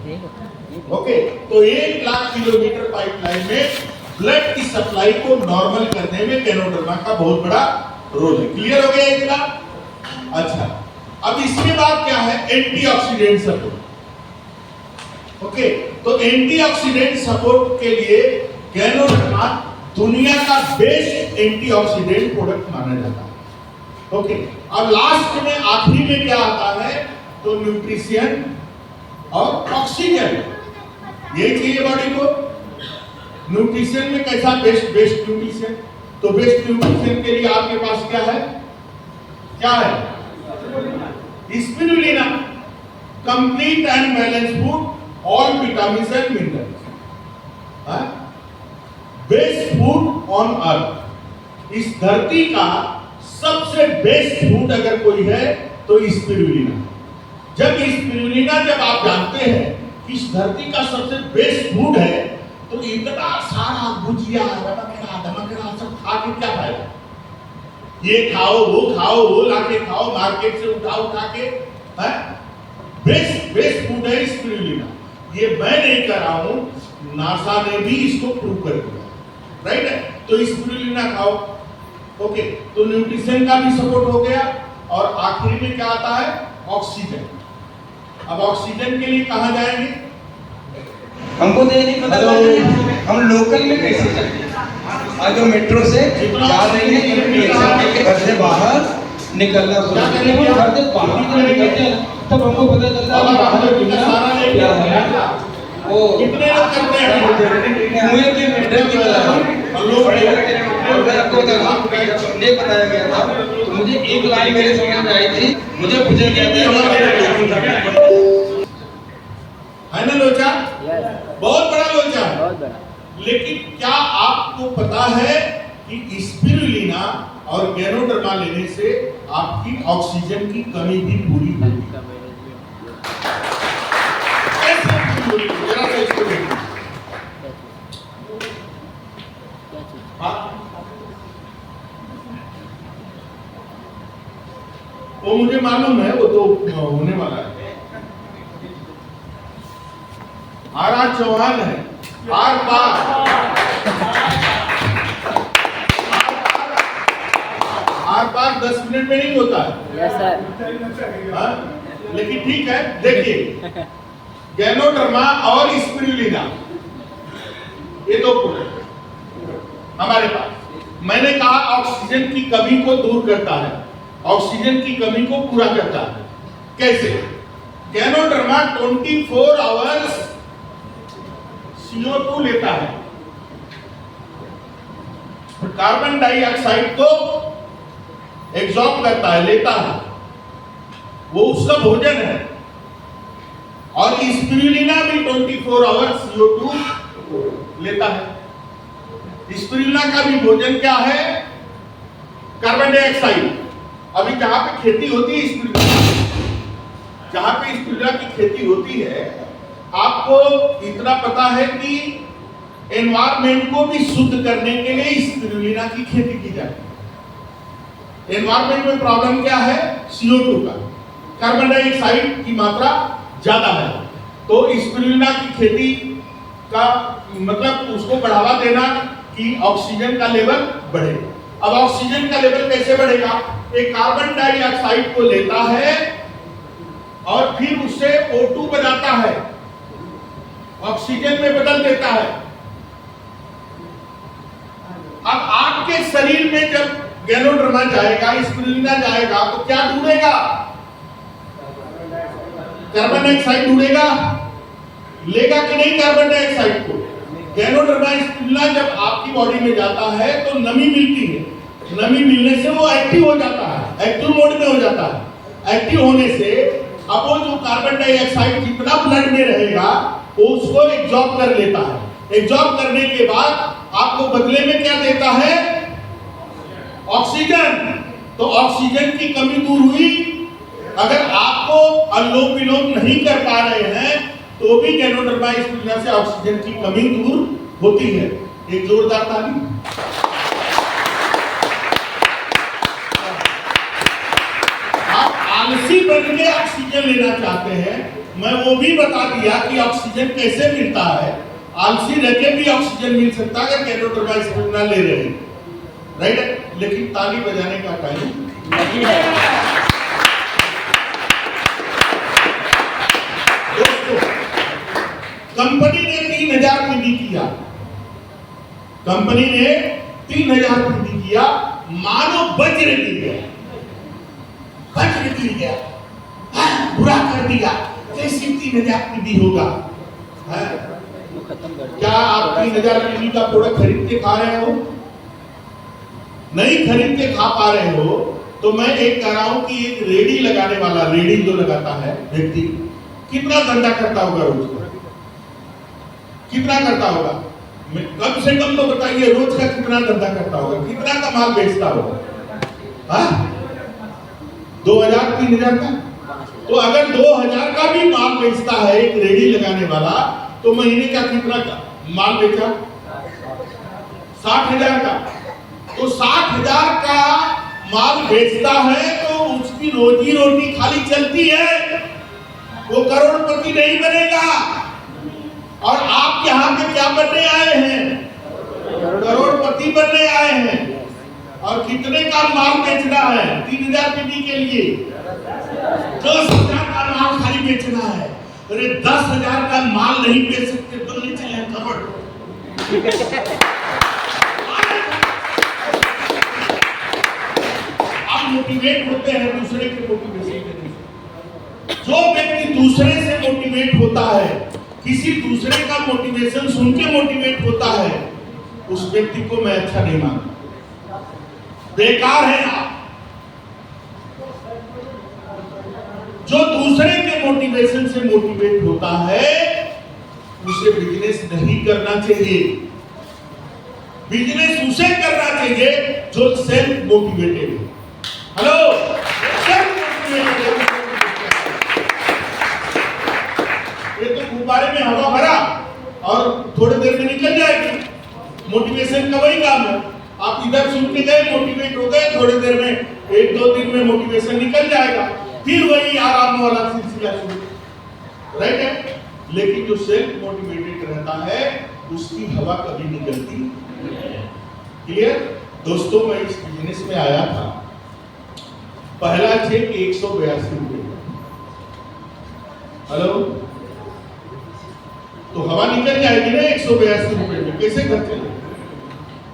Okay, तो 1,00,000 kilometre pipeline में blood की सप्लाई को नॉर्मल करने में गैनोडर्मा का बहुत बड़ा रोल है। क्लियर हो गया एक बात? अच्छा, अब इसके बाद क्या है? Antioxidant support. ओके, तो एंटीऑक्सीडेंट सपोर्ट के लिए गैनोडर्मा दुनिया का बेस्ट एंटीऑक्सीडेंट प्रोडक्ट माना जाता है। ओके, अब लास्ट में आखिरी में क्या आता है? तो न्यूट्रिशन और ऑक्सीजन, ये चाहिए बॉडी को। न्यूट्रिशन में कैसा? Best nutrition. तो बेस्ट न्यूट्रिशन के लिए आपके पास क्या है? क्या है? Spirulina, complete and balance food, all vitamins and minerals, best food on earth. इस धरती का सबसे बेस्ट फूड अगर कोई है तो स्पिरुलिना। जब स्पिरुलिना, जब आप जानते हैं कि इस धरती का सबसे बेस्ट फूड है, तो इतना सारा भुजिया धमकड़ा सब खा के क्या फायदा? ये खाओ वो लाके खाओ, मार्केट से उठा के, है? बेस्ट फूड है स्पिरुलिना। ये मैं नहीं कर रहा हूं, नासा ने भी इसको प्रूव कर दिया, राइट है? तो स्पिरुलिना खाओ। ओके, तो न्यूट्रिशन का भी सपोर्ट हो गया। और आखिरी में क्या आता है? ऑक्सीजन। अब ऑक्सीजन के लिए कहां जाएंगे? हमको तो ये नहीं पता हम लोकल में कैसे चलेंगे। आज जो मेट्रो से जा रही है, इलेक्ट्रिक के घर से बाहर निकलना शुरू करेंगे, हम घर से बाहर जब निकलते हैं तब हमको पता चलता है बाहर दुनिया क्या है। वो कितने लोग करते हैं? मुझे भी मेट्रो की नहीं बताया गया था, तो मुझे एक लाइन मेरे समझ में आई थी, मुझे कहते हैं है ना लोचा? बहुत बड़ा लोचा है। लेकिन क्या आपको पता है कि स्पिरुलिना और गैनोडर्मा लेने से आपकी ऑक्सीजन की कमी भी पूरी होगी? कैसे पूरी होगी? जरा सा इसको देखिए। वो मुझे मालूम है, वो तो होने वाला है। आर चौहान है, आर पार 10 मिनट में नहीं होता है। Yes sir. हाँ? लेकिन ठीक है, देखिए, गैनोडर्मा और स्पिरुलिना, ये दो प्रोडक्ट हमारे पास। मैंने कहा ऑक्सीजन की कमी को दूर करता है, ऑक्सीजन की कमी को पूरा करता है। कैसे? गैनोडर्मा 24 आवर्स CO2 लेता है, कार्बन डाइऑक्साइड को एब्जॉर्ब करता है, लेता है, वो उसका भोजन है। और स्पिरुलिना भी 24 आवर्स CO2 लेता है। स्पिरुलिना का भी भोजन क्या है? Carbon dioxide. अभी जहां पे खेती होती है स्पिरुलिना, जहां पे स्पिरुलिना की खेती होती है, आपको इतना पता है कि एनवायरमेंट को भी शुद्ध करने के लिए स्पिरुलिना की खेती की जाती है। एनवायरमेंट में प्रॉब्लम क्या है? CO2 का, कार्बन डाइऑक्साइड की मात्रा ज्यादा है। तो स्पिरुलिना की खेती का मतलब उसको बढ़ावा देना कि ऑक्सीजन का लेवल बढ़े। अब ऑक्सीजन का लेवल कैसे बढ़ेगा? एक कार्बन डाइऑक्साइड को लेता है और फिर उससे O2 बनाता है, ऑक्सीजन में बदल देता है। अब आपके शरीर में जब गैनोडर्मा जाएगा, स्पिरुलिना जाएगा, तो क्या ढूंढेगा? Carbon dioxide ढूंढेगा। लेगा कि नहीं कार्बन डाइऑक्साइड को? गैनोडर्मा स्पिरुलिना जब आपकी बॉडी में जाता है तो नमी मिलती है, नमी मिलने से वो एक्टिव हो जाता है, एक्टिव मोड में हो जाता है। एक्टिव होने से अब वो जो कार्बन डाइऑक्साइड जितना ब्लड में रहेगा वो उसको एब्जॉर्ब कर लेता है। एब्जॉर्ब करने के बाद आपको बदले में क्या देता है? ऑक्सीजन। तो ऑक्सीजन की कमी दूर हुई। अगर आपको अनुलोम विलोम नहीं कर पा रहे हैं तो भी गैनोडर्मा स्पिरुलिना से ऑक्सीजन की कमी दूर होती है। एक जोरदार ताली। आप आलसी बन के ऑक्सीजन लेना चाहते हैं मैं वो भी बता दिया कि ऑक्सीजन कैसे मिलता है। आलसी रह के भी ऑक्सीजन मिल सकता है अगर कैनोटोबाइस्पिन ना ले रहे हैं, राइट। लेकिन ताली बजाने का टाइम नहीं है। दोस्तों, कंपनी ने 3000 पीडी किया, कंपनी ने 3000 पीडी किया, मानो वज्र गिर गया, वज्र गिर गया, बुरा कर दिया, कैसी 3000 पीडी होगा? क्या आप 3000 पीडी का प्रोडक्ट खरीद के खा रहे हो? नहीं खरीद के खा पा रहे हो तो मैं एक कह रहा हूं कि एक रेडी लगाने वाला, रेडी जो लगाता है व्यक्ति, कितना धंधा करता होगा रोज का? कितना करता होगा? कम से कम तो बताइए, रोज का कितना धंधा करता होगा? कितना का माल बेचता होगा? 2000 3000 का? तो अगर 2000 का भी माल बेचता है एक रेडी लगाने वाला, तो महीने का कितना का माल बेचा? 60,000 का। तो 60,000 का माल बेचता है तो उसकी रोजी रोटी खाली चलती है, वो करोड़पति नहीं बनेगा। और आप यहाँ पे क्या बनने आए हैं? करोड़पति बनने आए हैं। और कितने का माल बेचना है? 3000 पीडी के लिए 10,000 का माल खाली बेचना है। अरे 10,000 का माल नहीं बेच सकते तो नहीं चले करोड़। आप मोटिवेट होते हैं दूसरे के मोटिवेशन से। जो व्यक्ति दूसरे से मोटिवेट होता है, किसी दूसरे का मोटिवेशन सुन के मोटिवेट होता है, उस व्यक्ति को मैं अच्छा नहीं मानता। बेकार है आप। जो दूसरे के मोटिवेशन से मोटिवेट होता है, उसे बिजनेस नहीं करना चाहिए। बिजनेस उसे करना चाहिए जो सेल्फ मोटिवेटेड है। Hello, self motivated. ये तो गुब्बारे में हवा भरा और थोड़ी देर में निकल जाएगी। मोटिवेशन का वही काम है। आप इधर सुन के गए, मोटिवेट हो गए, थोड़ी देर में 1-2 दिन में मोटिवेशन निकल जाएगा, फिर वही आराम वाला सिलसिला शुरू, राइट है। लेकिन जो सेल्फ मोटिवेटेड रहता है उसकी हवा कभी निकलती नहीं। क्लियर दोस्तों, मैं इस बिजनेस में आया था, पहला चेक 182 रुपए। हेलो, तो हवा निकल जाएगी ना 182 रुपए में, कैसे घर चले?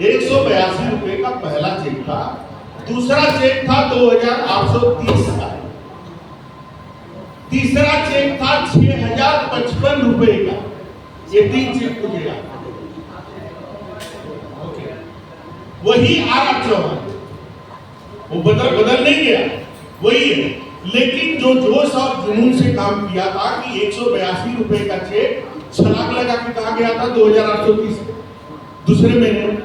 182 रुपए का पहला चेक था। दूसरा चेक था 2830 का। तीसरा चेक था 6055 रुपए का। ये 3 चेक पूछेगा। वही आर चौहान, वो बदल नहीं गया, वही है। लेकिन जो जोश और जुनून से काम किया था कि 182 रुपए का चेक छलांग लगा के कहा गया था 2830 दूसरे महीने में,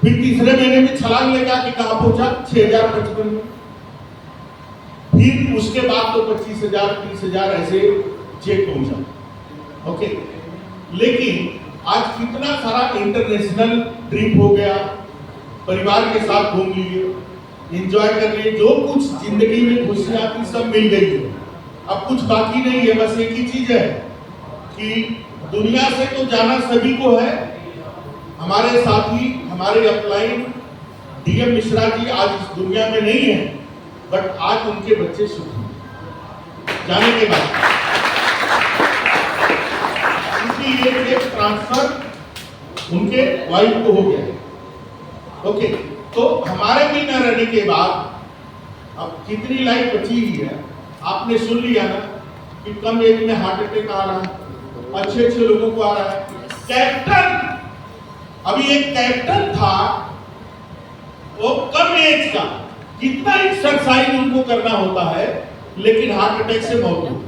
फिर तीसरे महीने में छलांग लगा के कहा पहुंचा 6055 में, फिर उसके बाद तो 25,000 30,000 ऐसे चेक पहुंचा। ओके, लेकिन आज कितना सारा इंटरनेशनल ट्रिप हो गया, परिवार के साथ घूम लिए, एंजॉय कर लिए, जो कुछ जिंदगी में खुशियां थी सब मिल गई है। अब कुछ बाकी नहीं है, बस एक ही चीज है कि दुनिया से तो जाना सभी को है। हमारे साथी, हमारे अपलाइन डीएम मिश्रा जी आज इस दुनिया में नहीं है, बट आज उनके बच्चे सुख हैं जाने के बाद। उनकी ये ट्रांसफर उनके वाइफ को हो गया। ओके, तो हमारे भी न रहने के बाद अब कितनी लाइफ बची ही है। आपने सुन लिया ना कि कम एज में हार्ट अटैक आ रहा है, अच्छे लोगों को आ रहा है। कैप्टन, अभी एक कैप्टन था, वो कम एज का, कितना एक्सरसाइज उनको करना होता है, लेकिन हार्ट अटैक से मौत हुई।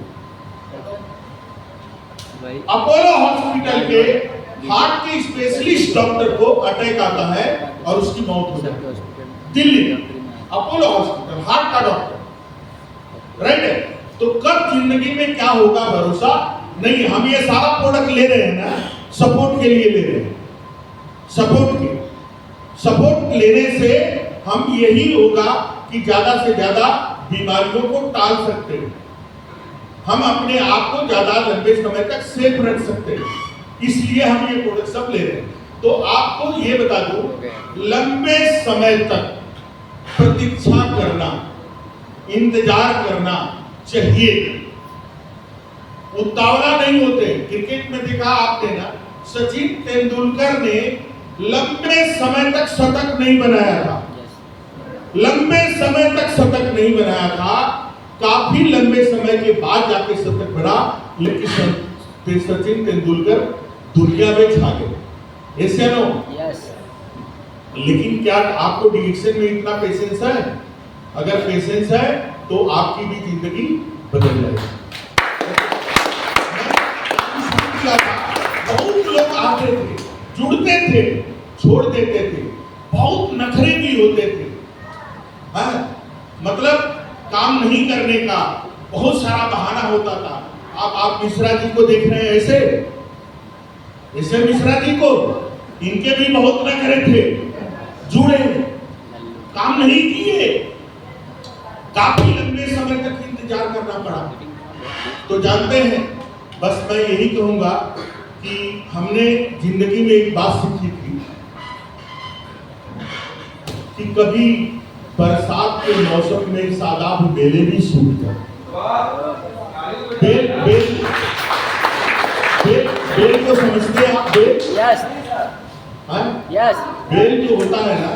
अपोलो हॉस्पिटल के हार्ट के स्पेशलिस्ट डॉक्टर को अटैक आता है और उसकी मौत हो जाती है। दिल्ली अपोलो हॉस्पिटल, हार्ट का डॉक्टर, राइट है। तो कब जिंदगी में क्या होगा भरोसा नहीं। हम ये सारा प्रोडक्ट ले रहे हैं ना, सपोर्ट के लिए ले रहे हैं, सपोर्ट लेने से हम यही होगा कि ज्यादा से ज्यादा बीमारियों को टाल सकते हैं। हम अपने आप को ज्यादा लंबे समय तक सेफ रख सकते हैं, इसलिए हम ये प्रोडक्ट सब ले रहे हैं। तो आपको ये बता दूं, लंबे समय तक प्रतीक्षा करना, इंतजार करना चाहिए, उतावला नहीं होते। क्रिकेट में देखा आपने ना, सचिन तेंदुलकर ने लंबे समय तक शतक नहीं बनाया था, लंबे समय तक शतक नहीं बनाया था, काफी लंबे समय के बाद जाके शतक बना, लेकिन सचिन तेंदुलकर दुनिया में छा गए, ऐसे नो। लेकिन क्या आपको डिरेक्शन में इतना पेशेंस है? अगर पेशेंस है तो आपकी भी जिंदगी बदल जाएगी। बहुत लोग आते थे, जुड़ते थे, छोड़ देते थे, बहुत नखरे भी होते थे, मतलब काम नहीं करने का बहुत सारा बहाना होता था। आप मिश्रा जी को देख रहे हैं, ऐसे मिश्रा जी को, इनके भी बहुत नखरे थे, जुड़े, काम नहीं किए, काफी लंबे समय तक इंतजार करना पड़ा। तो जानते हैं, बस मैं यही कहूंगा कि हमने जिंदगी में एक बात सीखी थी कि कभी बरसात के मौसम में सादाब बेलें भी सूख जाती। बेल को समझते हैं आप? बेल, बेल जो होता है ना,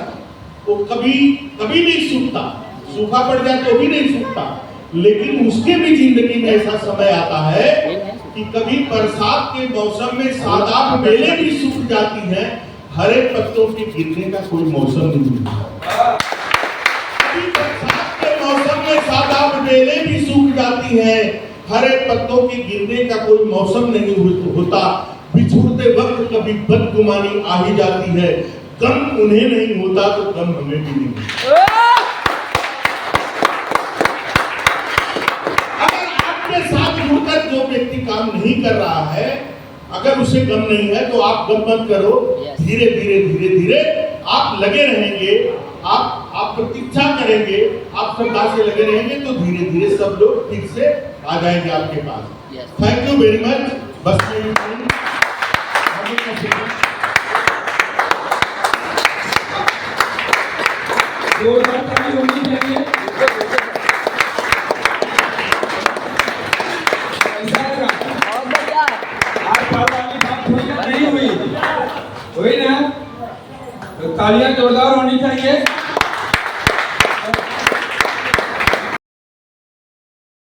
वो कभी नहीं सूखता, सूखा पड़ जाए तो भी नहीं सूखता, लेकिन उसके भी जिंदगी में ऐसा समय आता है कि कभी बरसात के मौसम में सादाब बेलें भी सूख जाती हैं, हरे पत्तों के गिरने का कोई मौसम नहीं होता। कभी बरसात के मौसम में सादाब बेलें भी सूख जाती हैं, हरे पत्तों के गिरने का कोई मौसम नहीं होता। बिछुड़ते वक्त कभी बदगुमानी आ ही जाती है, गम उन्हें नहीं होता तो गम हमें भी नहीं होता। अगर आपके साथ जुड़कर जो व्यक्ति काम नहीं कर रहा है, अगर उसे गम नहीं है तो आप गम मत करो, धीरे धीरे आप लगे रहेंगे, आप प्रतीक्षा करेंगे, आप श्रद्धा से लगे रहेंगे तो धीरे धीरे सब लोग ठीक से आ जाएंगे आपके पास। Thank you very much. बस हुई ना, तो तालियां जोरदार होनी चाहिए।